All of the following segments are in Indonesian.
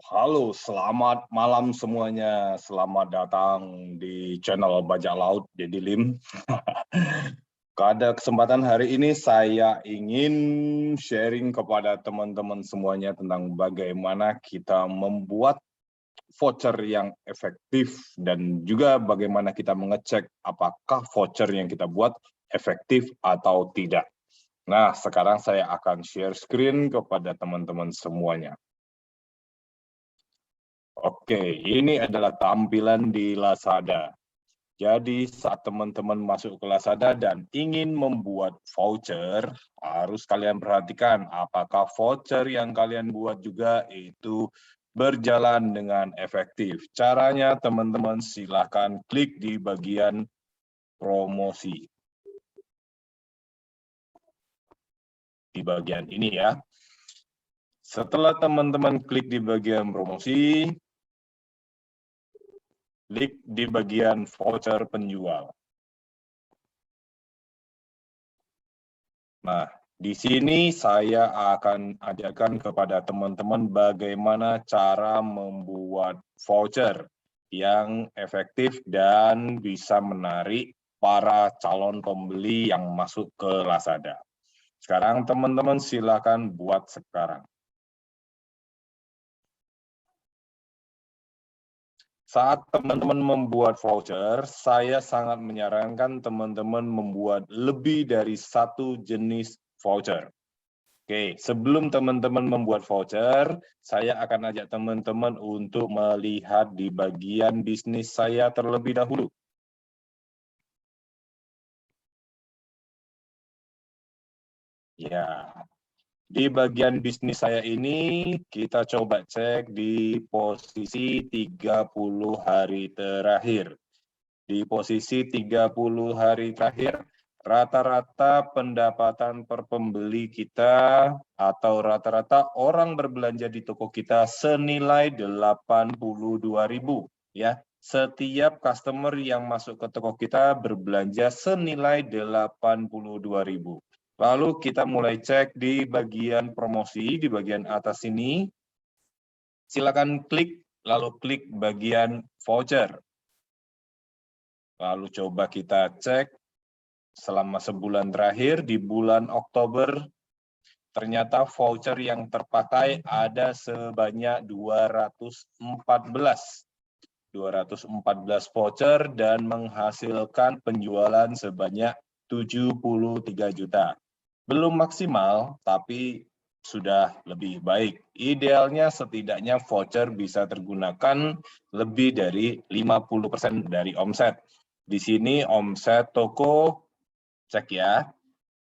Halo, selamat malam semuanya. Selamat datang di channel Bajak Laut Dedi Lim. Pada kesempatan hari ini saya ingin sharing kepada teman-teman semuanya tentang bagaimana kita membuat voucher yang efektif dan juga bagaimana kita mengecek apakah voucher yang kita buat efektif atau tidak. Nah, sekarang saya akan share screen kepada teman-teman semuanya. Oke, ini adalah tampilan di Lazada. Jadi saat teman-teman masuk ke Lazada dan ingin membuat voucher, harus kalian perhatikan apakah voucher yang kalian buat juga itu berjalan dengan efektif. Caranya teman-teman silahkan klik di bagian promosi. Di bagian ini ya. Setelah teman-teman klik di bagian promosi, klik di bagian voucher penjual. Nah, di sini saya akan ajarkan kepada teman-teman bagaimana cara membuat voucher yang efektif dan bisa menarik para calon pembeli yang masuk ke Lazada. Sekarang teman-teman silakan buat sekarang. Saat teman-teman membuat voucher, saya sangat menyarankan teman-teman membuat lebih dari satu jenis voucher. Oke, sebelum teman-teman membuat voucher, saya akan ajak teman-teman untuk melihat di bagian bisnis saya terlebih dahulu. Ya, di bagian bisnis saya ini, kita coba cek di posisi 30 hari terakhir. Di posisi 30 hari terakhir, rata-rata pendapatan per pembeli kita atau rata-rata orang berbelanja di toko kita senilai 82.000 ya. Setiap customer yang masuk ke toko kita berbelanja senilai 82.000. Lalu kita mulai cek di bagian promosi di bagian atas ini. Silakan klik lalu klik bagian voucher. Lalu coba kita cek selama sebulan terakhir di bulan Oktober, ternyata voucher yang terpakai ada sebanyak 214 voucher dan menghasilkan penjualan sebanyak 73 juta. Belum maksimal, tapi sudah lebih baik. Idealnya setidaknya voucher bisa tergunakan lebih dari 50% dari omset. Di sini omset toko, cek ya,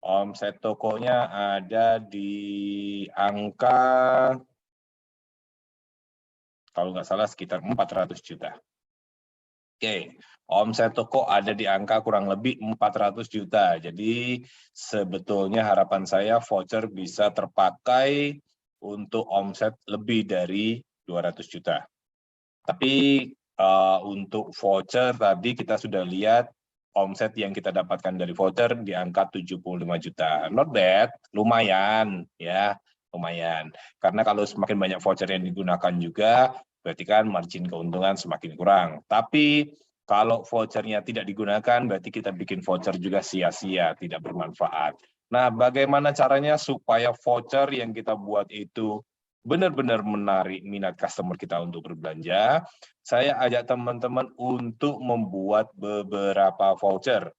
omset tokonya ada di angka, kalau nggak salah sekitar 400 juta. Oke, omset toko ada di angka kurang lebih 400 juta. Jadi sebetulnya harapan saya voucher bisa terpakai untuk omset lebih dari 200 juta. Tapi untuk voucher tadi kita sudah lihat omset yang kita dapatkan dari voucher di angka 75 juta. Not bad, lumayan ya, lumayan. Karena kalau semakin banyak voucher yang digunakan juga, berarti kan margin keuntungan semakin kurang. Tapi kalau vouchernya tidak digunakan, berarti kita bikin voucher juga sia-sia, tidak bermanfaat. Nah, bagaimana caranya supaya voucher yang kita buat itu benar-benar menarik minat customer kita untuk berbelanja? Saya ajak teman-teman untuk membuat beberapa voucher.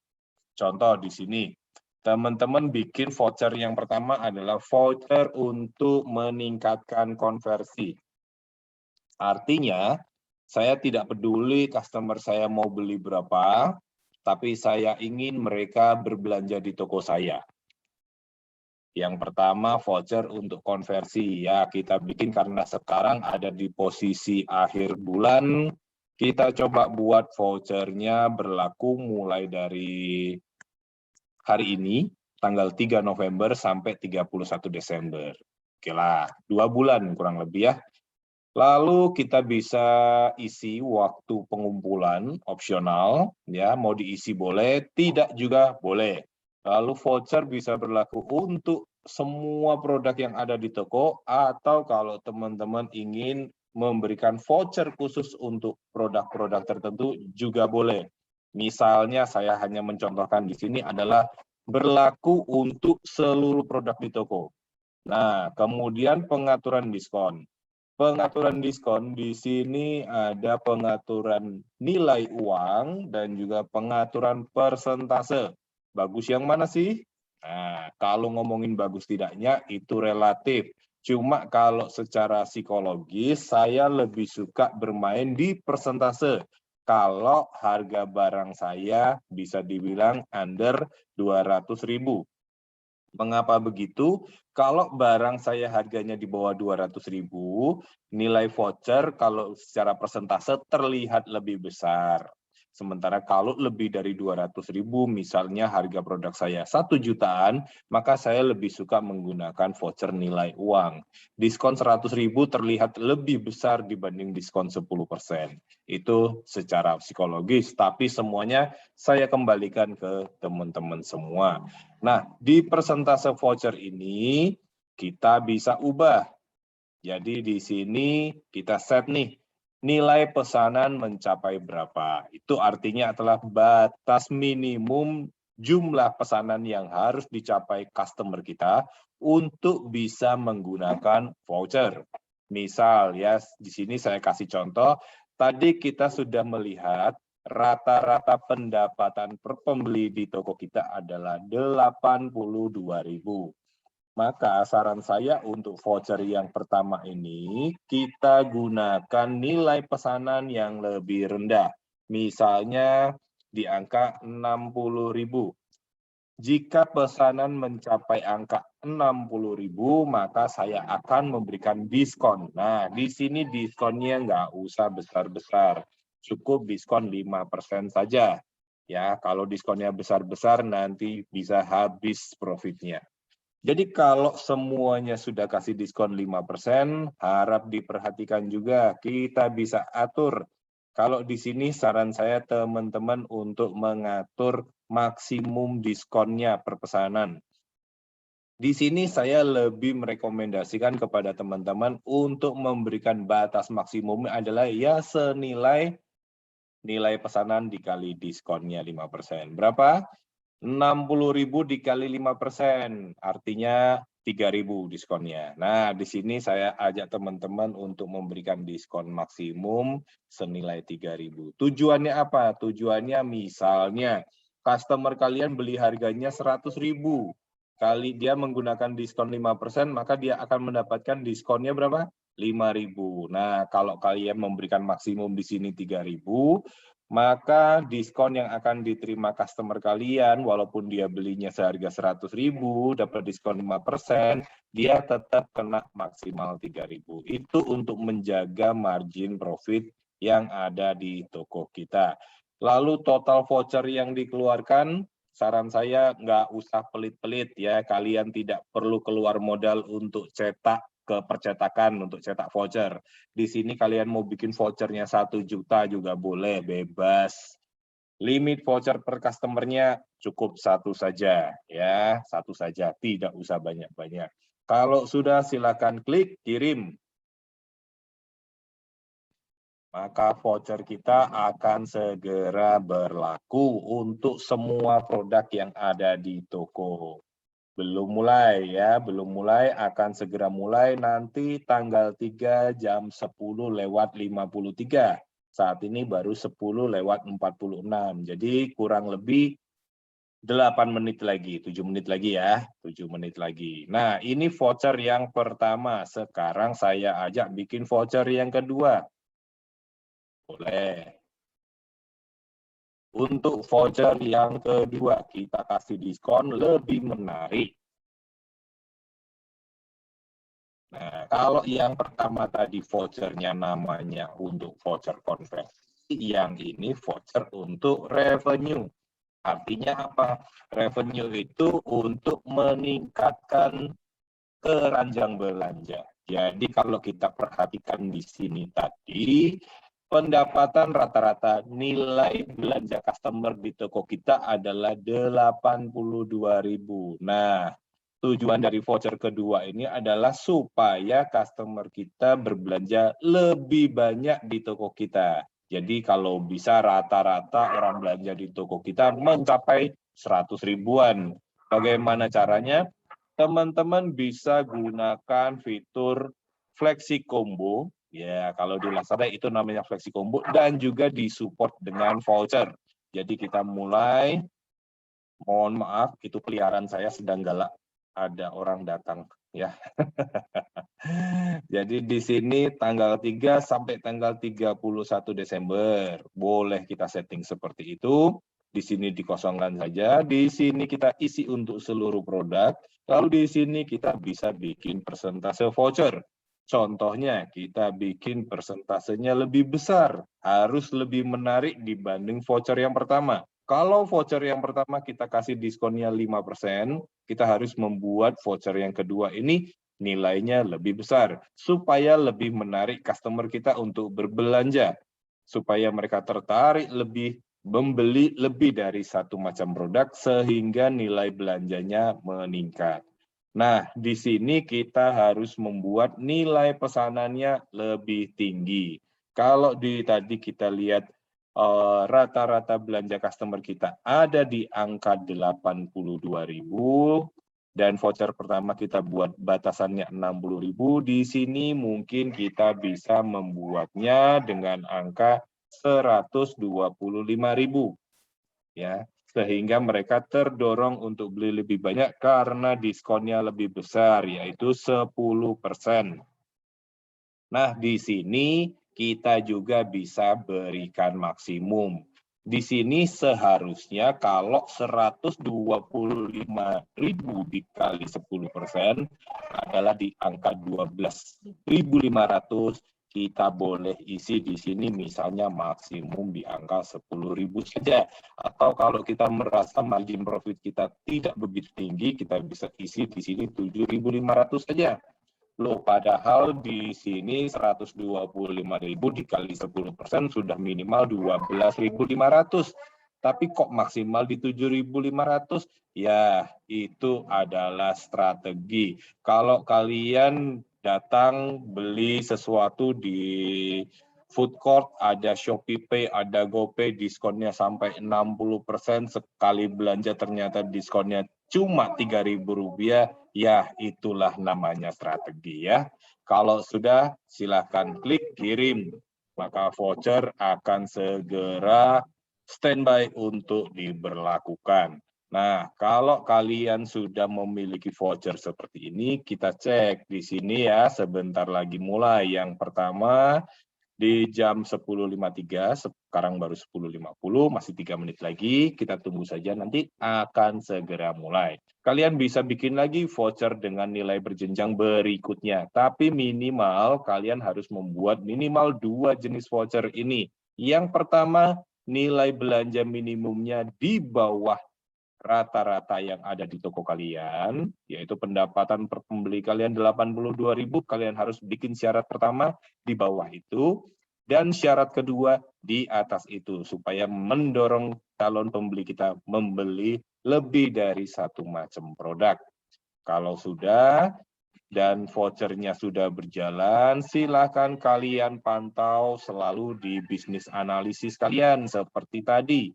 Contoh di sini, teman-teman bikin voucher yang pertama adalah voucher untuk meningkatkan konversi. Artinya, saya tidak peduli customer saya mau beli berapa, tapi saya ingin mereka berbelanja di toko saya. Yang pertama, voucher untuk konversi. Ya, kita bikin karena sekarang ada di posisi akhir bulan, kita coba buat vouchernya berlaku mulai dari hari ini, tanggal 3 November sampai 31 Desember. Oke lah, 2 bulan kurang lebih ya. Lalu kita bisa isi waktu pengumpulan opsional, ya mau diisi boleh, tidak juga boleh. Lalu voucher bisa berlaku untuk semua produk yang ada di toko, atau kalau teman-teman ingin memberikan voucher khusus untuk produk-produk tertentu juga boleh. Misalnya saya hanya mencontohkan di sini adalah berlaku untuk seluruh produk di toko. Nah, kemudian pengaturan diskon. Pengaturan diskon di sini ada pengaturan nilai uang dan juga pengaturan persentase. Bagus yang mana sih? Nah, kalau ngomongin bagus tidaknya itu relatif. Cuma kalau secara psikologis saya lebih suka bermain di persentase. Kalau harga barang saya bisa dibilang under 200.000. Mengapa begitu? Kalau barang saya harganya di bawah 200.000, nilai voucher kalau secara persentase terlihat lebih besar. Sementara kalau lebih dari 200.000, misalnya harga produk saya 1 jutaan, maka saya lebih suka menggunakan voucher nilai uang. Diskon 100.000 terlihat lebih besar dibanding diskon 10%. Itu secara psikologis, tapi semuanya saya kembalikan ke teman-teman semua. Nah, di persentase voucher ini kita bisa ubah. Jadi di sini kita set nih, nilai pesanan mencapai berapa. Itu artinya adalah batas minimum jumlah pesanan yang harus dicapai customer kita untuk bisa menggunakan voucher. Misal ya, di sini saya kasih contoh, tadi kita sudah melihat rata-rata pendapatan per pembeli di toko kita adalah 82.000. Maka saran saya untuk voucher yang pertama ini, kita gunakan nilai pesanan yang lebih rendah. Misalnya di angka 60.000. Jika pesanan mencapai angka 60.000, maka saya akan memberikan diskon. Nah, di sini diskonnya nggak usah besar-besar. Cukup diskon 5% saja. Ya, kalau diskonnya besar-besar nanti bisa habis profitnya. Jadi kalau semuanya sudah kasih diskon 5%, harap diperhatikan juga, kita bisa atur. Kalau di sini saran saya teman-teman untuk mengatur maksimum diskonnya per pesanan. Di sini saya lebih merekomendasikan kepada teman-teman untuk memberikan batas maksimum adalah ya senilai nilai pesanan dikali diskonnya 5%. Berapa? 60.000 dikali 5%, artinya 3.000 diskonnya. Nah, di sini saya ajak teman-teman untuk memberikan diskon maksimum senilai 3.000. Tujuannya apa? Tujuannya misalnya customer kalian beli harganya 100.000. Kali dia menggunakan diskon 5%, maka dia akan mendapatkan diskonnya berapa? 5.000. Nah, kalau kalian memberikan maksimum di sini 3.000, maka diskon yang akan diterima customer kalian, walaupun dia belinya seharga 100.000, dapat diskon 5%, dia tetap kena maksimal 3.000. Itu untuk menjaga margin profit yang ada di toko kita. Lalu total voucher yang dikeluarkan, saran saya nggak usah pelit-pelit ya, kalian tidak perlu keluar modal untuk cetak ke percetakan untuk cetak voucher. Di sini kalian mau bikin vouchernya 1 juta juga boleh, bebas. Limit voucher per customernya cukup 1 saja, ya, 1 saja, tidak usah banyak-banyak. Kalau sudah silakan klik kirim. Maka voucher kita akan segera berlaku untuk semua produk yang ada di toko. Belum mulai ya, belum mulai, akan segera mulai nanti tanggal 3 jam 10:53. Saat ini baru 10:46. Jadi kurang lebih 8 menit lagi, 7 menit lagi ya, 7 menit lagi. Nah, ini voucher yang pertama. Sekarang saya ajak bikin voucher yang kedua. Boleh. Untuk voucher yang kedua, kita kasih diskon lebih menarik. Nah, kalau yang pertama tadi vouchernya namanya untuk voucher konversi, yang ini voucher untuk revenue. Artinya apa? Revenue itu untuk meningkatkan keranjang belanja. Jadi kalau kita perhatikan di sini tadi, pendapatan rata-rata nilai belanja customer di toko kita adalah 82.000. Nah, Tujuan dari voucher kedua ini adalah supaya customer kita berbelanja lebih banyak di toko kita. Jadi kalau bisa rata-rata orang belanja di toko kita mencapai 100 ribuan. Bagaimana caranya? Teman-teman bisa gunakan fitur Flexi Combo. Ya, kalau di Lazada itu namanya Flexi Combo dan juga disupport dengan voucher. Jadi kita mulai, mohon maaf, itu peliharaan saya sedang galak. Ada orang datang, ya. Jadi di sini tanggal 3 sampai tanggal 31 Desember. Boleh kita setting seperti itu. Di sini dikosongkan saja. Di sini kita isi untuk seluruh produk. Lalu di sini kita bisa bikin persentase voucher. Contohnya, kita bikin persentasenya lebih besar. Harus lebih menarik dibanding voucher yang pertama. Kalau voucher yang pertama kita kasih diskonnya 5%, kita harus membuat voucher yang kedua ini nilainya lebih besar, supaya lebih menarik customer kita untuk berbelanja, supaya mereka tertarik lebih membeli lebih dari satu macam produk, sehingga nilai belanjanya meningkat. Nah, di sini kita harus membuat nilai pesanannya lebih tinggi. Kalau tadi kita lihat rata-rata belanja customer kita ada di angka 82.000 dan voucher pertama kita buat batasannya 60.000. Di sini mungkin kita bisa membuatnya dengan angka 125.000 ya, sehingga mereka terdorong untuk beli lebih banyak karena diskonnya lebih besar, yaitu 10%. Nah, di sini kita juga bisa berikan maksimum. Di sini seharusnya kalau 125.000 dikali 10% adalah di angka 12.500. Kita boleh isi di sini misalnya maksimum di angka 10.000 saja. Atau kalau kita merasa margin profit kita tidak begitu tinggi, kita bisa isi di sini 7.500 saja. Loh, padahal di sini 125.000 dikali 10% sudah minimal 12.500. Tapi kok maksimal di 7.500? Ya, itu adalah strategi. Kalau kalian datang beli sesuatu di food court, ada Shopee Pay, ada GoPay, diskonnya sampai 60%, sekali belanja ternyata diskonnya cuma Rp3.000, ya itulah namanya strategi ya. Kalau sudah, silakan klik kirim, maka voucher akan segera standby untuk diberlakukan. Nah, kalau kalian sudah memiliki voucher seperti ini, kita cek di sini ya, sebentar lagi mulai. Yang pertama, di jam 10.53, sekarang baru 10.50, masih 3 menit lagi, kita tunggu saja, nanti akan segera mulai. Kalian bisa bikin lagi voucher dengan nilai berjenjang berikutnya, tapi minimal kalian harus membuat minimal 2 jenis voucher ini. Yang pertama, nilai belanja minimumnya di bawah rata-rata yang ada di toko kalian, yaitu pendapatan per pembeli kalian 82.000, kalian harus bikin syarat pertama di bawah itu, dan syarat kedua di atas itu, supaya mendorong calon pembeli kita membeli lebih dari satu macam produk. Kalau sudah, dan vouchernya sudah berjalan, silakan kalian pantau selalu di bisnis analisis kalian, seperti tadi.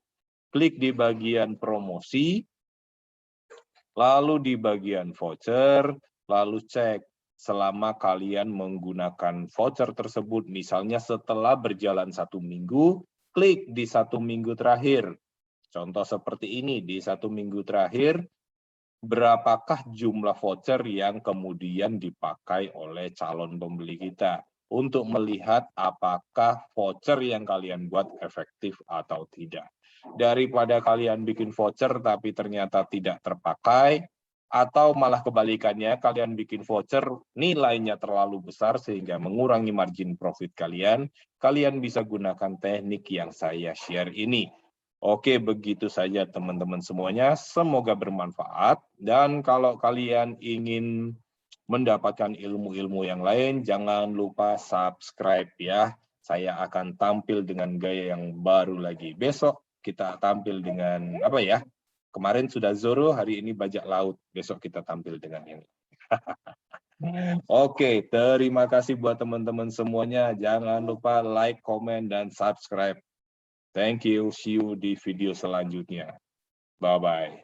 Klik di bagian promosi, lalu di bagian voucher, lalu cek selama kalian menggunakan voucher tersebut, misalnya setelah berjalan 1 minggu, klik di 1 minggu terakhir. Contoh seperti ini, di 1 minggu terakhir, berapakah jumlah voucher yang kemudian dipakai oleh calon pembeli kita, untuk melihat apakah voucher yang kalian buat efektif atau tidak. Daripada kalian bikin voucher tapi ternyata tidak terpakai, atau malah kebalikannya, kalian bikin voucher nilainya terlalu besar sehingga mengurangi margin profit kalian, kalian bisa gunakan teknik yang saya share ini. Oke, begitu saja teman-teman semuanya, semoga bermanfaat, dan kalau kalian ingin mendapatkan ilmu-ilmu yang lain, jangan lupa subscribe ya. Saya akan tampil dengan gaya yang baru lagi. Besok kita tampil dengan apa ya? Kemarin sudah Zoro, hari ini bajak laut. Besok kita tampil dengan ini. Oke, terima kasih buat teman-teman semuanya. Jangan lupa like, comment, dan subscribe. Thank you. See you di video selanjutnya. Bye-bye.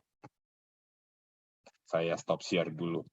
Saya stop share dulu.